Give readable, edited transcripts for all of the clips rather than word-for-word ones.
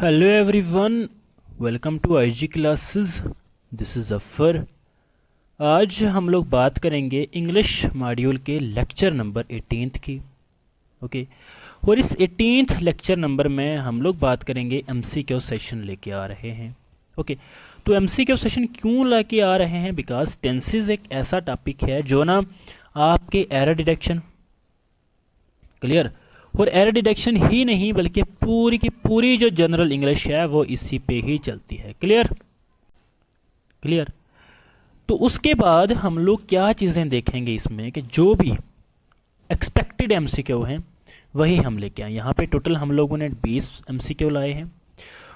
Hello everyone, welcome to IG classes. This is Zafar. आज हम लोग बात करेंगे इंग्लिश मॉड्यूल के लेक्चर नंबर 18 की। ओके, और इस 18th लेक्चर नंबर में हम लोग बात करेंगे एमसीक्यू सेशन लेके आ रहे हैं। ओके, तो एमसीक्यू सेशन क्यों लेके आ रहे हैं? बिकॉज टेंसेस एक ऐसा टॉपिक है जो ना आपके एरर डिटेक्शन, क्लियर, और एरर डिटेक्शन ही नहीं बल्कि पूरी की पूरी जो जनरल इंग्लिश है वो इसी पे ही चलती है। Clear clear. तो उसके बाद हम लोग क्या चीज़ें देखेंगे इसमें कि जो भी एक्सपेक्टेड एमसीक्यू हैं वही हम लेके आए। यहाँ पे टोटल हम लोगों ने 20 एमसीक्यू लाए हैं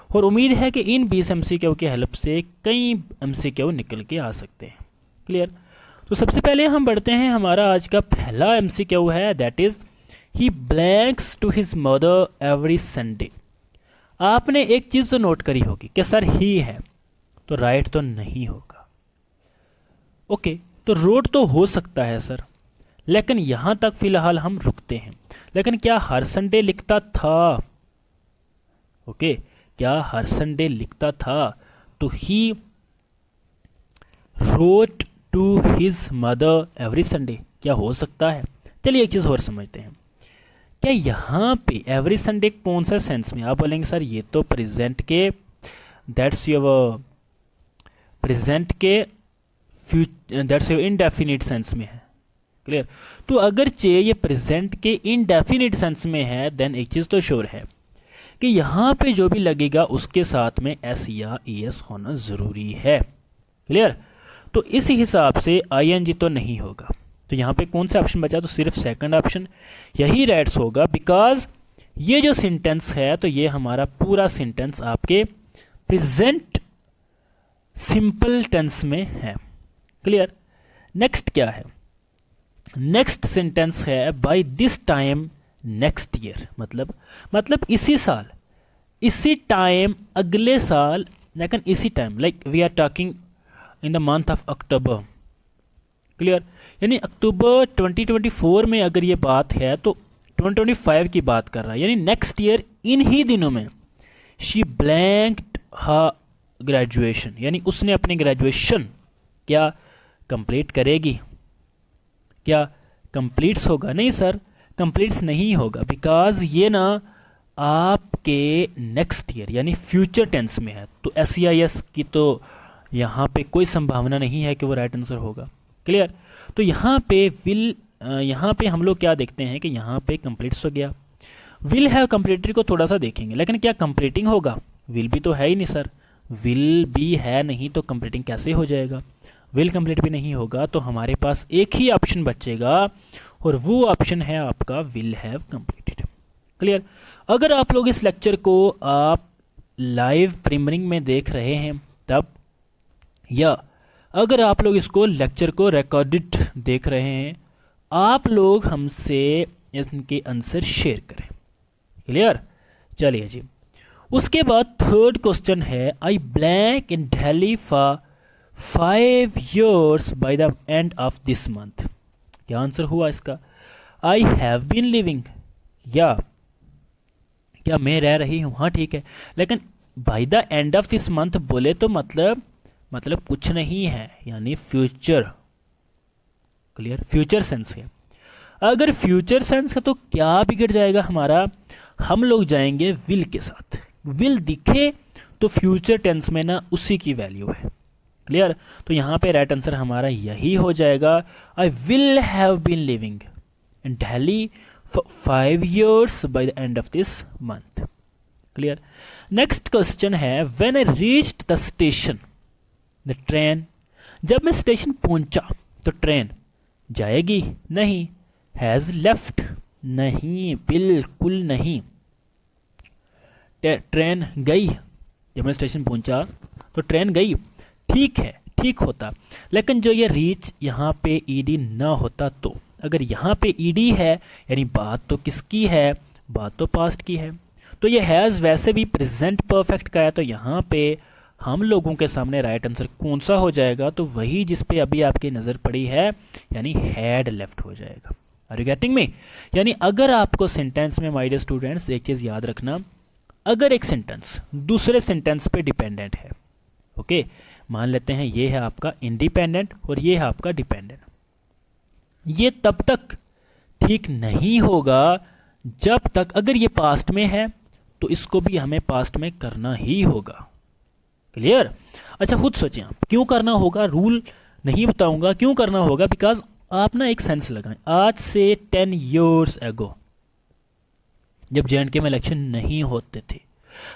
और उम्मीद है कि इन 20 एमसीक्यू की हेल्प से कई एमसीक्यू निकल के आ सकते हैं। क्लियर। तो सबसे पहले हम बढ़ते हैं, हमारा आज का पहला एमसीक्यू है, that is he blanks to his mother every Sunday. आपने एक चीज़ तो नोट करी होगी कि सर ही है तो राइट तो नहीं होगा। ओके, तो रोड तो हो सकता है सर, लेकिन यहाँ तक फिलहाल हम रुकते हैं। लेकिन क्या हर संडे लिखता था? ओके, क्या हर संडे लिखता था? तो he wrote to his mother every Sunday, क्या हो सकता है? चलिए एक चीज़ और समझते हैं। क्या यहाँ पे एवरी संडे कौन सा सेंस में? आप बोलेंगे सर ये तो प्रेजेंट के, दैट्स योर प्रेजेंट के दैट्स योर इनडेफिनिट सेंस में है। क्लियर। तो अगर चे ये प्रेजेंट के इनडेफिनिट सेंस में है देन एक चीज़ तो श्योर है कि यहाँ पे जो भी लगेगा उसके साथ में एस या ई एस होना ज़रूरी है। क्लियर। तो इस हिसाब से आई एन जी तो नहीं होगा। तो यहाँ पे कौन सा ऑप्शन बचा? तो सिर्फ सेकंड ऑप्शन यही राइट्स होगा, बिकॉज ये जो सेंटेंस है तो ये हमारा पूरा सेंटेंस आपके प्रेजेंट सिंपल टेंस में है। क्लियर। नेक्स्ट क्या है? नेक्स्ट सेंटेंस है by this time next year, मतलब इसी साल, इसी टाइम, अगले साल, लेकिन इसी time, like we are talking in the month of October. Clear. यानी अक्टूबर 2024 में अगर ये बात है तो 2025 की बात कर रहा है, यानी नेक्स्ट ईयर इन ही दिनों में शी ब्लैंक्ड हर ग्रेजुएशन, यानी उसने अपनी ग्रेजुएशन क्या कंप्लीट करेगी? क्या कंप्लीट्स होगा? नहीं सर, कंप्लीट्स नहीं होगा, बिकॉज ये ना आपके नेक्स्ट ईयर यानी फ्यूचर टेंस में है। तो एस या एस की तो यहाँ पे कोई संभावना नहीं है कि वो राइट आंसर होगा। क्लियर। तो यहाँ पे विल, यहाँ पे हम लोग क्या देखते हैं कि यहाँ पे कंप्लीट्स हो गया। विल है कंप्लीटरी को थोड़ा सा देखेंगे, लेकिन क्या कंप्लीटिंग होगा? विल भी तो है ही नहीं सर, विल भी है नहीं तो कंप्लीटिंग कैसे हो जाएगा? विल कंप्लीट भी नहीं होगा तो हमारे पास एक ही ऑप्शन बचेगा और वो ऑप्शन है आपका विल हैव कंप्लीटेड। क्लियर। अगर आप लोग इस लेक्चर को आप लाइव प्रीमियरिंग में देख रहे हैं तब, या अगर आप लोग इसको लेक्चर को रिकॉर्डेड देख रहे हैं, आप लोग हमसे इनके आंसर शेयर करें। क्लियर। चलिए जी, उसके बाद थर्ड क्वेश्चन है I blank in Delhi for 5 years by the end of this month. क्या आंसर हुआ इसका? आई हैव बीन लिविंग, या क्या मैं रह रही हूँ? हाँ ठीक है, लेकिन bye the end of this month बोले तो मतलब कुछ नहीं है, यानी फ्यूचर। क्लियर, फ्यूचर सेंस है। अगर फ्यूचर सेंस है तो क्या बिगड़ जाएगा हमारा? हम लोग जाएंगे विल के साथ। विल दिखे तो फ्यूचर टेंस में ना उसी की वैल्यू है। क्लियर। तो यहाँ पे राइट आंसर हमारा यही हो जाएगा, I will have been living in Delhi for 5 years by the end of this month. Clear. Next question है when I reached the station the train, जब मैं स्टेशन पहुंचा तो ट्रेन जाएगी? नहीं। Has left? नहीं, बिल्कुल नहीं। ट्रेन गई, जब मैं स्टेशन पहुंचा तो ट्रेन गई, ठीक है, ठीक होता, लेकिन जो ये रीच यहाँ पे ईडी ना होता तो, अगर यहाँ पे ईडी है यानी बात तो किसकी है? बात तो पास्ट की है। तो ये हैज़ वैसे भी प्रेजेंट परफेक्ट का है, तो यहाँ पे हम लोगों के सामने राइट आंसर कौन सा हो जाएगा? तो वही जिस पे अभी आपकी नज़र पड़ी है, यानी हैड लेफ्ट हो जाएगा। Are you getting me? यानी अगर आपको सेंटेंस में माय डियर स्टूडेंट्स एक चीज़ याद रखना, अगर एक सेंटेंस दूसरे सेंटेंस पे डिपेंडेंट है, ओके, मान लेते हैं ये है आपका इंडिपेंडेंट और ये है आपका डिपेंडेंट, ये तब तक ठीक नहीं होगा जब तक, अगर ये पास्ट में है तो इसको भी हमें पास्ट में करना ही होगा। क्लियर? अच्छा खुद सोचें आप क्यों करना होगा, रूल नहीं बताऊंगा, क्यों करना होगा, बिकॉज आप ना एक सेंस लगाएं। आज से 10 years ago जब JNK में इलेक्शन नहीं होते थे,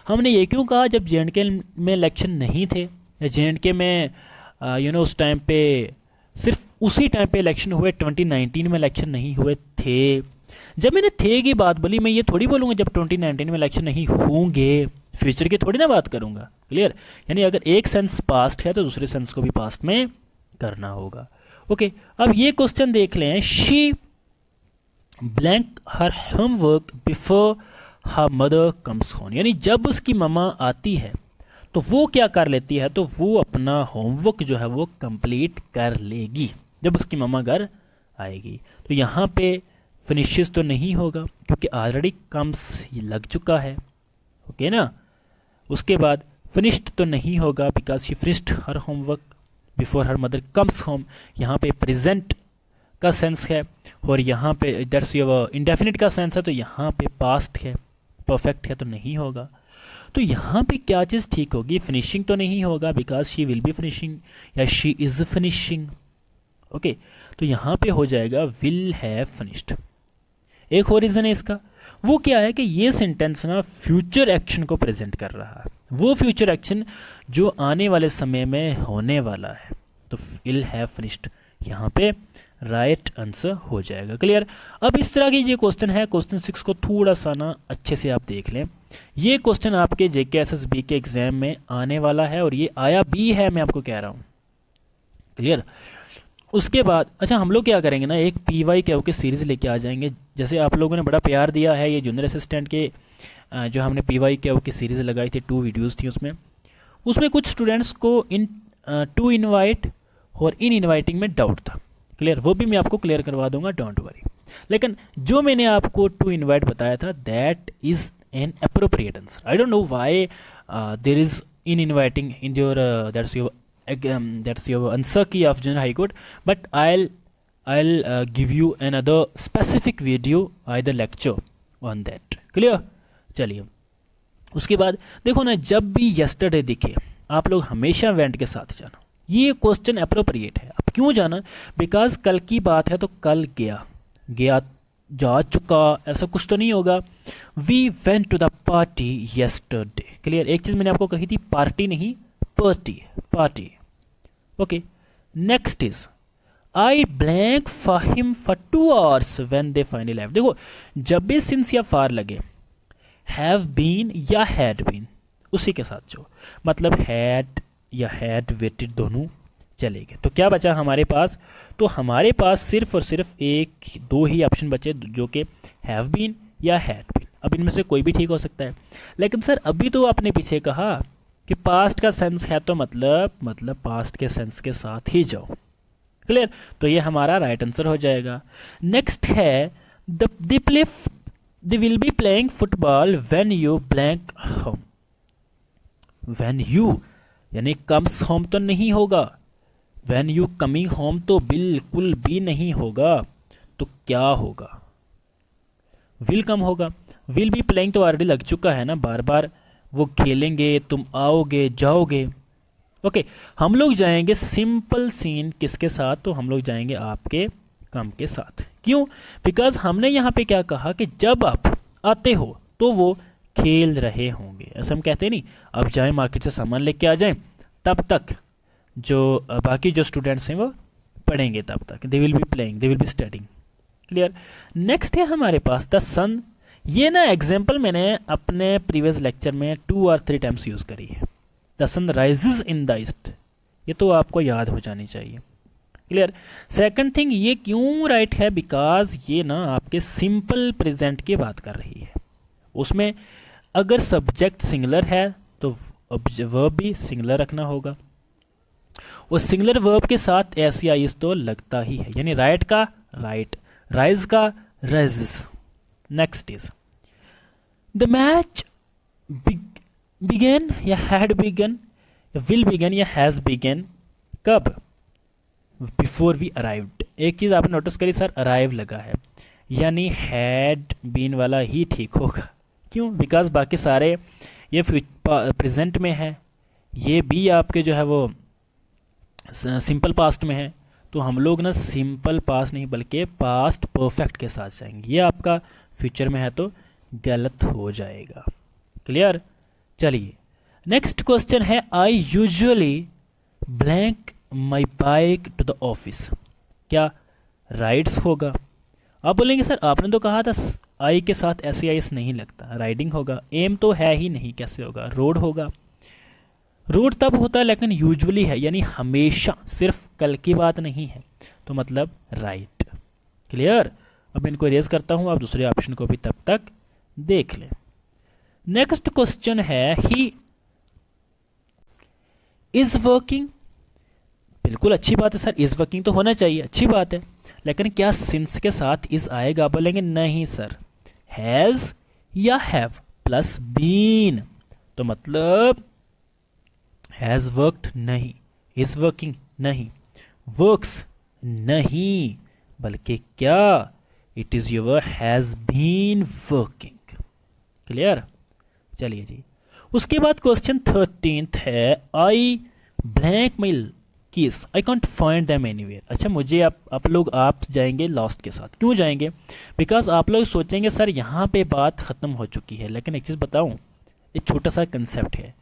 हमने ये क्यों कहा जब JNK में इलेक्शन नहीं थे, या JNK में उस टाइम पे सिर्फ उसी टाइम पे इलेक्शन हुए, 2019 में इलेक्शन नहीं हुए थे। जब मैंने थे की बात बोली, मैं ये थोड़ी बोलूँगा जब 2019 में इलेक्शन नहीं होंगे, फ्यूचर की थोड़ी ना बात करूँगा। क्लियर? यानी अगर एक सेंस पास्ट है तो दूसरे सेंस को भी पास्ट में करना होगा। ओके, अब ये क्वेश्चन देख लें, she blank her homework before her mother comes home, यानी जब उसकी मम्मा आती है तो वो क्या कर लेती है, तो वो अपना होमवर्क जो है वो कंप्लीट कर लेगी जब उसकी मम्मा घर आएगी। तो यहाँ पे फिनिशेस तो नहीं होगा क्योंकि ऑलरेडी कम्स लग चुका है, ओके ना। उसके बाद फिनिश्ड तो नहीं होगा because she finished her homework before her mother comes home, यहाँ पे प्रेजेंट का सेंस है और यहाँ पे दैट्स योर इंडेफिनिट का सेंस है, तो यहाँ पे पास्ट है, परफेक्ट है तो नहीं होगा। तो यहाँ पे क्या चीज़ ठीक होगी, फिनिशिंग तो नहीं होगा because she will be finishing या शी इज़ फिनिशिंग, ओके। तो यहाँ पे हो जाएगा विल हैव फिनिश्ड। एक और रीज़न है इसका, वो क्या है कि ये सेंटेंस ना फ्यूचर एक्शन को प्रेजेंट कर रहा है, वो फ्यूचर एक्शन जो आने वाले समय में होने वाला है, तो विल हैव फिनिश्ड यहाँ पे राइट आंसर हो जाएगा। क्लियर? अब इस तरह की ये क्वेश्चन है, क्वेश्चन 6 को थोड़ा सा ना अच्छे से आप देख लें। ये क्वेश्चन आपके JKSSB के एग्जाम में आने वाला है और ये आया भी है, मैं आपको कह रहा हूँ। क्लियर? उसके बाद अच्छा हम लोग क्या करेंगे ना, एक PYQ की सीरीज़ लेके आ जाएंगे। जैसे आप लोगों ने बड़ा प्यार दिया है, ये जूनियर असिस्टेंट के जो हमने PYQ की सीरीज़ लगाई थी, 2 वीडियोस थी उसमें कुछ स्टूडेंट्स को टू इनवाइट और इन इनवाइटिंग में डाउट था। क्लियर? वो भी मैं आपको क्लियर करवा दूंगा, डोंट वरी। लेकिन जो मैंने आपको टू इनवाइट बताया था, that is an appropriate answer. I don't know why there is in inviting in your that's your answer key of Junior High Court, but I'll give you another specific video, either lecture on that. Clear? चलिए उसके बाद देखो ना, जब भी yesterday दिखे आप लोग हमेशा वेंट के साथ जाना। ये क्वेश्चन अप्रोप्रिएट है। अब क्यों जाना? बिकॉज कल की बात है तो कल गया जा चुका, ऐसा कुछ तो नहीं होगा। We went to the party yesterday। Clear? एक चीज़ मैंने आपको कही थी, पार्टी नहीं party. Okay, next is I blank for him for 2 hours when they finally left। देखो जब भी since या far लगे, have been या had been उसी के साथ जो मतलब had या had waited दोनों चलेंगे। तो क्या बचा हमारे पास? तो हमारे पास सिर्फ और सिर्फ 1-2 ही ऑप्शन बचे जो कि have been या had been। अब इनमें से कोई भी ठीक हो सकता है। लेकिन सर अभी तो आपने पीछे कहा कि पास्ट का सेंस है तो मतलब पास्ट के सेंस के साथ ही जाओ। क्लियर? तो ये हमारा राइट आंसर हो जाएगा। नेक्स्ट है they will be playing football when you blank home. When you यानी कम्स होम तो नहीं होगा, व्हेन यू कमिंग होम तो बिल्कुल भी नहीं होगा। तो क्या होगा? विल कम होगा। विल बी प्लेइंग तो ऑलरेडी लग चुका है ना, बार बार वो खेलेंगे, तुम आओगे जाओगे। ओके, हम लोग जाएंगे सिंपल सीन किसके साथ? तो हम लोग जाएंगे आपके कम के साथ। क्यों? बिकॉज हमने यहाँ पे क्या कहा कि जब आप आते हो तो वो खेल रहे होंगे। ऐसा हम कहते नहीं अब जाएं मार्केट से सामान लेके आ जाएं, तब तक जो बाकी जो स्टूडेंट्स हैं वो पढ़ेंगे, तब तक they will be playing, they will be studying. Clear? Next है हमारे पास द सन। ये ना एग्जाम्पल मैंने अपने प्रीवियस लेक्चर में 2 और 3 टाइम्स यूज़ करी है। The sun rises in the east, ये तो आपको याद हो जानी चाहिए। क्लियर? सेकंड थिंग, ये क्यों राइट है? बिकॉज ये ना आपके सिंपल प्रेजेंट की बात कर रही है। उसमें अगर सब्जेक्ट सिंगुलर है तो वर्ब भी सिंगुलर रखना होगा, और सिंगुलर वर्ब के साथ एस या इस तो लगता ही है, यानी राइट का राइट, राइज का rises. Next is the match begin or had begun, will begun or has begun, कब, बिफोर वी अराइव्ड। एक चीज़ आपने नोटिस करी सर, अराइव लगा है, यानी हैड बीन वाला ही ठीक होगा। क्यों? बिकॉज बाकी सारे ये प्रेजेंट में है, ये भी आपके जो है वो सिंपल पास्ट में है, तो हम लोग ना सिंपल पास्ट नहीं बल्कि पास्ट परफेक्ट के साथ जाएंगे। ये आपका फ्यूचर में है तो गलत हो जाएगा। क्लियर? चलिए नेक्स्ट क्वेश्चन है, I usually blank my bike to the office, क्या राइड्स होगा? आप बोलेंगे सर आपने तो कहा था आई के साथ एस आई एस नहीं लगता, राइडिंग होगा। एम तो है ही नहीं, कैसे होगा? रोड होगा। रोड तब होता है लेकिन यूजुअली है, यानी हमेशा, सिर्फ कल की बात नहीं है, तो मतलब राइट। क्लियर? अब इनको इरेज करता हूं, आप दूसरे ऑप्शन को भी तब तक देख लें। नेक्स्ट क्वेश्चन है, ही इज वर्किंग, बिल्कुल अच्छी बात है सर, इज वर्किंग तो होना चाहिए, अच्छी बात है, लेकिन क्या सिंस के साथ इज आएगा? बोलेंगे नहीं sir, has or have plus been, तो मतलब हैज वर्कड नहीं, इज वर्किंग नहीं, वर्क्स नहीं, बल्कि क्या, it is your has been working. Clear? चलिए जी, उसके बाद क्वेश्चन 13th है, I blank my keys, I can't find them anywhere. अच्छा मुझे आप लोग आप जाएंगे लॉस्ट के साथ, क्यों जाएंगे? बिकॉज आप लोग सोचेंगे सर यहाँ पे बात ख़त्म हो चुकी है, लेकिन एक चीज़ बताऊँ, एक छोटा सा कंसेप्ट है,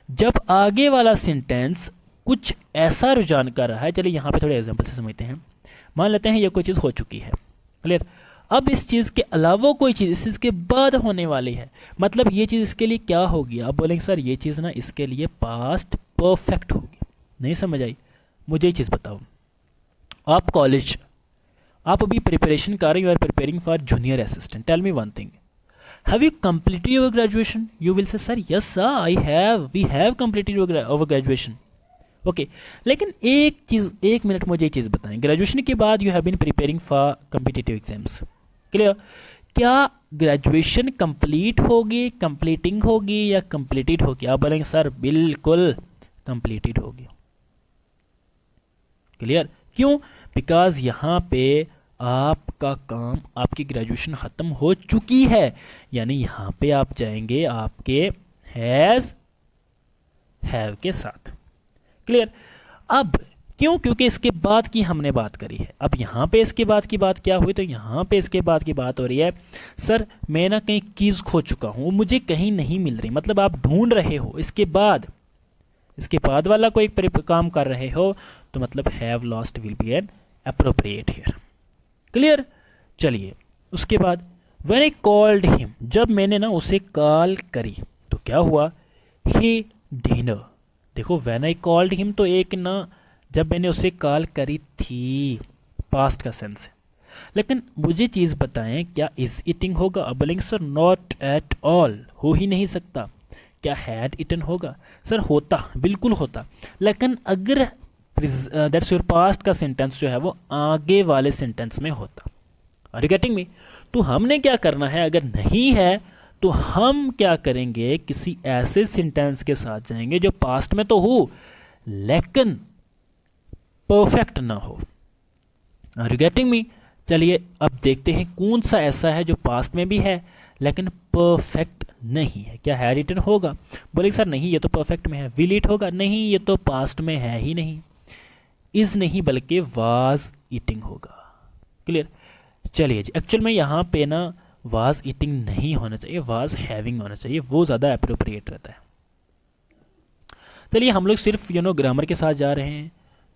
जब आगे वाला सेंटेंस कुछ ऐसा रुझान कर रहा है, चलिए यहाँ पे थोड़े एग्जांपल से समझते हैं। मान लेते हैं ये कोई चीज़ हो चुकी है, क्लियर, अब इस चीज़ के अलावा कोई चीज़ इस चीज़ के बाद होने वाली है, मतलब ये चीज़ इसके लिए क्या होगी? आप बोलेंगे सर ये चीज़ ना इसके लिए पास्ट परफेक्ट होगी। नहीं समझ आई? मुझे ये चीज़ बताओ, आप कॉलेज, आप अभी प्रिपरेशन कर रहे हो, you are preparing for junior assistant, tell me one thing, have you completed your graduation? You will say sir yes sir I have, we have completed our graduation. Okay लेकिन एक चीज़, एक minute मुझे एक चीज़ बताएं, graduation के बाद you have been preparing for competitive exams, clear, क्या graduation complete होगी, कंप्लीटिंग होगी या कंप्लीटेड होगी? आप बोलेंगे सर बिल्कुल कंप्लीटेड होगी। क्लियर? क्यों? बिकॉज यहाँ पे आपका काम, आपकी ग्रेजुएशन ख़त्म हो चुकी है, यानी यहाँ पे आप जाएंगे आपके हैज़ हैव के साथ। क्लियर? अब क्यों? क्योंकि इसके बाद की हमने बात करी है, अब यहाँ पे इसके बाद की बात क्या हुई? तो यहाँ पे इसके बाद की बात हो रही है, सर मैं ना कहीं कीज़ खो चुका हूँ, मुझे कहीं नहीं मिल रही, मतलब आप ढूंढ रहे हो, इसके बाद वाला कोई काम कर रहे हो, तो मतलब have lost will be N appropriate here. Clear? चलिए उसके बाद व्हेन आई कॉल्ड हिम, जब मैंने ना उसे कॉल करी तो क्या हुआ? ही डिनर। देखो व्हेन आई कॉल्ड हिम तो एक ना, जब मैंने उसे कॉल करी थी, पास्ट का सेंस है, लेकिन मुझे चीज़ बताएं, क्या इज ईटिंग होगा? अब बोलेंगे सर नॉट एट ऑल, हो ही नहीं सकता। क्या हैड इटन होगा? सर होता, बिल्कुल होता, लेकिन अगर दैट्स योर पास्ट का सेंटेंस जो है वो आगे वाले सेंटेंस में होता। Are you getting me? तो हमने क्या करना है, अगर नहीं है तो हम क्या करेंगे, किसी ऐसे सेंटेंस के साथ जाएंगे जो पास्ट में तो हो लेकिन परफेक्ट ना हो। Are you getting me? चलिए अब देखते हैं कौन सा ऐसा है जो पास्ट में भी है लेकिन परफेक्ट नहीं है। क्या हैड इटन होगा? बोले सर नहीं, ये तो परफेक्ट में है। विल इट होगा? नहीं, ये तो पास्ट में है ही नहीं। इज नहीं बल्कि वाज ईटिंग होगा। क्लियर? चलिए जी, एक्चुअल में यहाँ पे ना वाज ईटिंग नहीं होना चाहिए, वाज हैविंग होना चाहिए, वो ज़्यादा अप्रोप्रिएट रहता है। चलिए हम लोग सिर्फ ग्रामर के साथ जा रहे हैं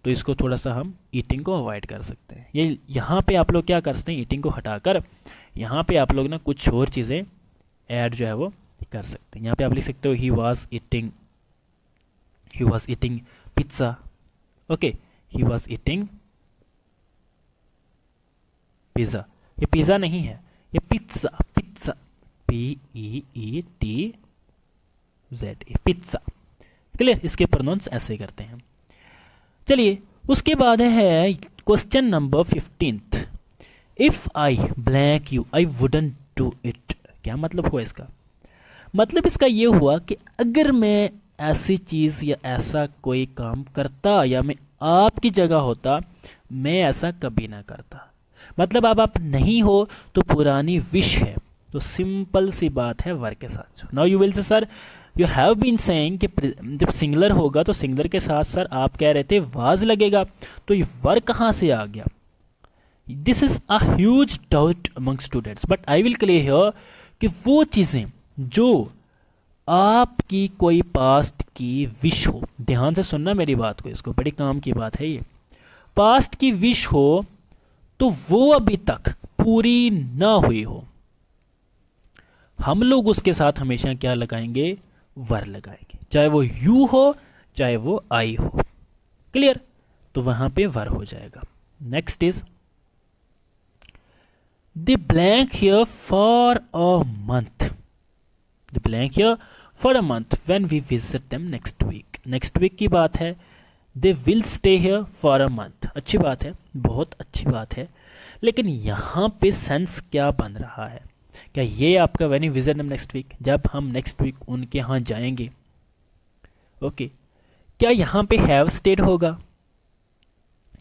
तो इसको थोड़ा सा हम ईटिंग को अवॉइड कर सकते हैं। ये यहाँ पे आप लोग क्या कर सकते हैं, ईटिंग को हटाकर यहाँ पे आप लोग ना कुछ और चीज़ें ऐड जो है वो कर सकते हैं। यहाँ पे आप लिख सकते हो he was eating pizza. Okay, he was eating pizza. ये पिज़्ज़ा नहीं है, ये pizza, pizza, PEETZA, pizza. Clear? इसके प्रोनाउंस ऐसे करते हैं। चलिए उसके बाद है question number 15th, if I blank you I wouldn't do it. क्या मतलब हुआ इसका? मतलब इसका ये हुआ कि अगर मैं ऐसी चीज़ या ऐसा कोई काम करता या मैं आपकी जगह होता, मैं ऐसा कभी ना करता। मतलब अब आप नहीं हो तो पुरानी विश है। तो सिंपल सी बात है वर के साथ। Now you will say sir you have been saying कि जब सिंगुलर होगा तो सिंगुलर के साथ सर आप कह रहे थे वाज लगेगा, तो ये वर कहाँ से आ गया? This is a huge doubt among students, but I will clear here कि वो चीज़ें जो आपकी कोई पास्ट की विश हो, ध्यान से सुनना मेरी बात को, इसको बड़ी काम की बात है ये, पास्ट की विश हो तो वो अभी तक पूरी ना हुई हो, हम लोग उसके साथ हमेशा क्या लगाएंगे? वर लगाएंगे, चाहे वो यू हो चाहे वो आई हो। क्लियर? तो वहां पे वर हो जाएगा। Next is the blank here for a month, the blank here for a month when we visit them next week. Next week की बात है। They will stay here for a month, अच्छी बात है, बहुत अच्छी बात है, लेकिन यहाँ पे सेंस क्या बन रहा है? क्या ये आपका when you visit them next week, जब हम नेक्स्ट वीक उनके यहाँ जाएंगे, ओके, क्या यहाँ पे हैव स्टेड होगा?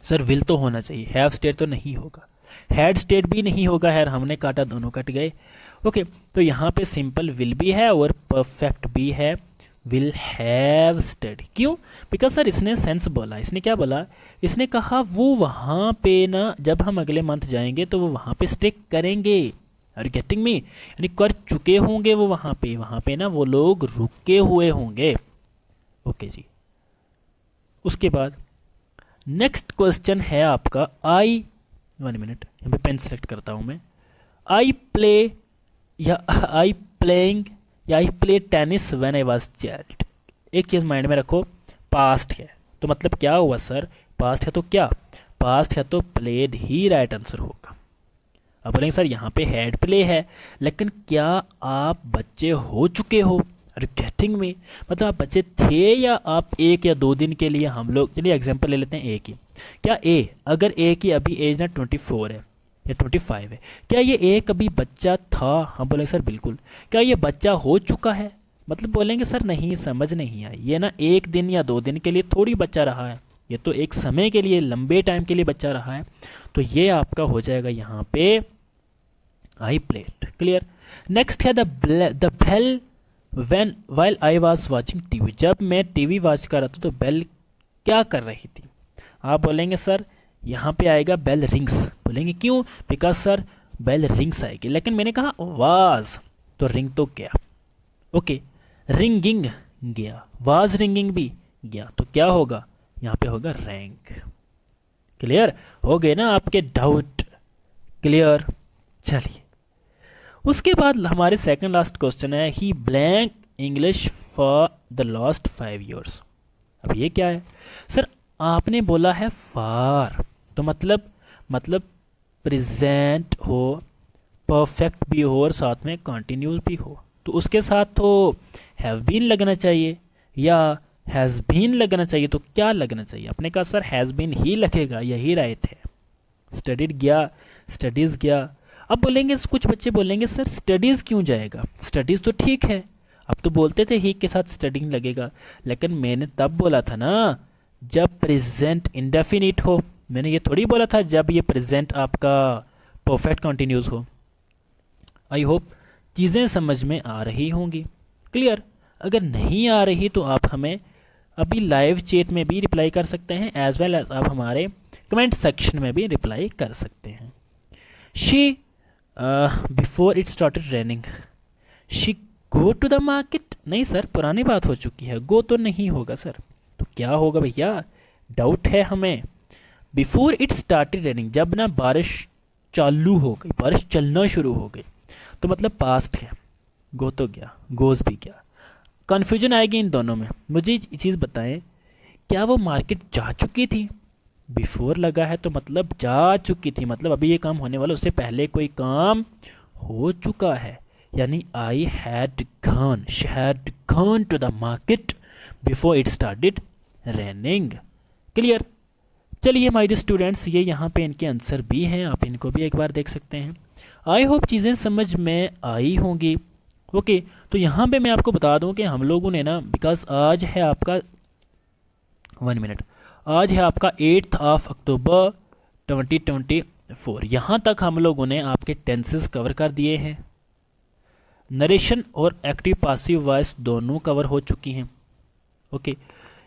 सर विल तो होना चाहिए, हैव स्टेड तो नहीं होगा, हैड स्टेड भी नहीं होगा, है हमने काटा, दोनों कट गए। ओके, तो यहाँ पे सिंपल विल भी है और परफेक्ट भी है, विल हैव स्टेड। क्यों? बिकॉज सर इसने सेंस बोला, इसने क्या बोला? इसने कहा वो वहाँ पे ना, जब हम अगले मंथ जाएंगे तो वो वहाँ पे स्टे करेंगे। Are you getting me? यानी कर चुके होंगे वो वहाँ पे ना वो लोग रुके हुए होंगे। ओके जी। उसके बाद नेक्स्ट क्वेश्चन है आपका आई, 1 मिनट, यहाँ पे पेन सेलेक्ट करता हूँ मैं। आई प्ले या आई प्लेइंग या I play tennis when I was child. एक चीज़ माइंड में रखो, पास्ट है तो मतलब क्या हुआ सर? पास्ट है तो क्या? पास्ट है तो प्लेड ही राइट आंसर होगा। अब बोलेंगे सर यहाँ पे हैड प्ले है, लेकिन क्या आप बच्चे हो चुके हो? Are you getting me? मतलब आप बच्चे थे या आप 1 या 2 दिन के लिए, हम लोग चलिए एग्जांपल ले लेते हैं ए की। क्या ए, अगर ए की अभी एज ना 24 है या 25 है, क्या ये ए कभी बच्चा था? हम बोलेंगे सर बिल्कुल। क्या ये बच्चा हो चुका है? मतलब बोलेंगे सर नहीं, समझ नहीं आई, ये ना 1 दिन या 2 दिन के लिए थोड़ी बच्चा रहा है, ये तो एक समय के लिए, लंबे टाइम के लिए बच्चा रहा है। तो ये आपका हो जाएगा यहाँ पे आई प्लेड। क्लियर? नेक्स्ट है the bell when while I was watching TV. जब मैं टीवी वॉच कर रहा था तो बेल क्या कर रही थी? आप बोलेंगे सर यहाँ पे आएगा बेल रिंग्स। बोलेंगे क्यों? बिकॉज सर बेल रिंग्स आएगी, लेकिन मैंने कहा वाज, तो रिंग तो गया। ओके, रिंगिंग गया, वाज रिंगिंग भी गया, तो क्या होगा? यहाँ पे होगा रैंक। क्लियर हो गए ना आपके डाउट? क्लियर? चलिए, उसके बाद हमारे सेकंड लास्ट क्वेश्चन है he blank English for the last 5 years। अब ये क्या है सर? आपने बोला है फार, तो मतलब प्रेजेंट हो, परफेक्ट भी हो और साथ में कंटिन्यूस भी हो, तो उसके साथ तो हैव बीन लगना चाहिए या हैज़ बीन लगना चाहिए। तो क्या लगना चाहिए? आपने कहा सर हैज़ बीन ही लगेगा, यही राइट है। स्टडीड गया, स्टडीज़ गया। अब बोलेंगे, कुछ बच्चे बोलेंगे सर स्टडीज़ क्यों जाएगा? स्टडीज़ तो ठीक है, अब तो बोलते थे ही के साथ स्टडिंग लगेगा, लेकिन मैंने तब बोला था ना जब प्रेजेंट इंडेफिनिट हो। मैंने ये थोड़ी बोला था जब ये प्रेजेंट आपका परफेक्ट कंटिन्यूस हो। आई होप चीज़ें समझ में आ रही होंगी। क्लियर? अगर नहीं आ रही तो आप हमें अभी लाइव चैट में भी रिप्लाई कर सकते हैं, एज वेल एज आप हमारे कमेंट सेक्शन में भी रिप्लाई कर सकते हैं। She before it started raining she go to the market. नहीं सर, पुरानी बात हो चुकी है, गो तो नहीं होगा सर, तो क्या होगा भैया? डाउट है हमें। बिफोर इट स्टार्टेड रेनिंग, जब ना बारिश चालू हो गई, बारिश चलना शुरू हो गई, तो मतलब पास्ट है, गो तो गया, गोज भी गया। कन्फ्यूजन आएगी इन दोनों में। मुझे ये चीज़ बताएं, क्या वो मार्केट जा चुकी थी? बिफोर लगा है तो मतलब जा चुकी थी, मतलब अभी ये काम होने वाला, उससे पहले कोई काम हो चुका है, यानी I had gone, she had gone to the market before it started raining. Clear? चलिए माय डियर स्टूडेंट्स, ये यहाँ पे इनके आंसर भी हैं, आप इनको भी एक बार देख सकते हैं। आई होप चीज़ें समझ में आई होंगी। ओके, तो यहाँ पे मैं आपको बता दूं कि हम लोगों ने ना, बिकॉज आज है आपका 1 मिनट, आज है आपका 8 अक्टूबर 2024। यहाँ तक हम लोगों ने आपके टेंसेस कवर कर दिए हैं, नरेशन और एक्टिव पासिव वॉइस दोनों कवर हो चुकी हैं। ओके,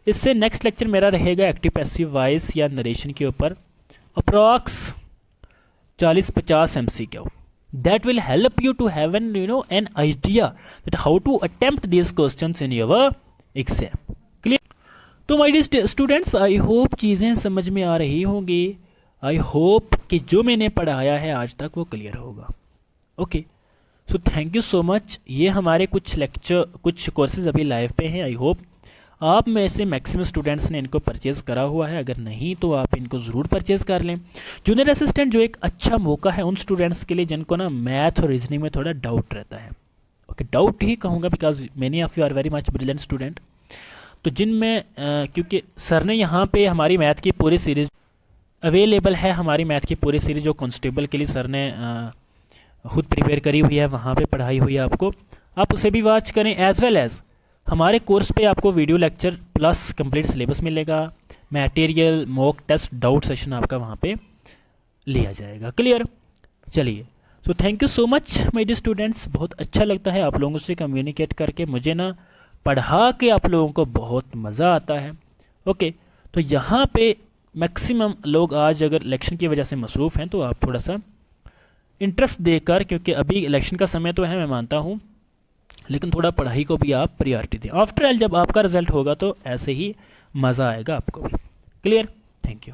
इससे नेक्स्ट लेक्चर मेरा रहेगा एक्टिव पैसिव वॉइस या नरेशन के ऊपर, approx 40-50 MCQ। That will help you to have an idea that how to attempt these questions in your exam. Clear? तो my dear students, I hope चीज़ें समझ में आ रही होंगी। आई होप कि जो मैंने पढ़ाया है आज तक वो क्लियर होगा। Okay, so thank you so much. ये हमारे कुछ लेक्चर, कुछ कोर्सेज अभी लाइव पे हैं। आई होप आप में से मैक्सिमम स्टूडेंट्स ने इनको परचेज़ करा हुआ है, अगर नहीं तो आप इनको ज़रूर परचेज़ कर लें। जूनियर असिस्टेंट जो एक अच्छा मौका है उन स्टूडेंट्स के लिए जिनको ना मैथ और रीजनिंग में थोड़ा डाउट रहता है। ओके, डाउट ही कहूँगा because many of you are very much brilliant student. तो जिनमें क्योंकि सर ने यहाँ पे हमारी मैथ की पूरी सीरीज़ अवेलेबल है, हमारी मैथ की पूरी सीरीज़ जो कांस्टेबल के लिए सर ने खुद प्रिपेयर करी हुई है, वहाँ पे पढ़ाई हुई है आपको, आप उसे भी वॉच करें। एज़ वेल एज़ हमारे कोर्स पे आपको video lecture plus complete syllabus मिलेगा, material, mock test, doubt session आपका वहाँ पे लिया जाएगा। क्लियर? चलिए, so thank you so much my dear students. बहुत अच्छा लगता है आप लोगों से कम्युनिकेट करके, मुझे ना पढ़ा के आप लोगों को बहुत मज़ा आता है। ओके, तो यहाँ पे मैक्सिमम लोग आज अगर इलेक्शन की वजह से मसरूफ़ हैं तो आप थोड़ा सा इंटरेस्ट देकर, क्योंकि अभी इलेक्शन का समय तो है मैं मानता हूँ, लेकिन थोड़ा पढ़ाई को भी आप प्रायोरिटी दें। आफ्टर ऑल जब आपका रिजल्ट होगा तो ऐसे ही मज़ा आएगा आपको भी। क्लियर? Thank you.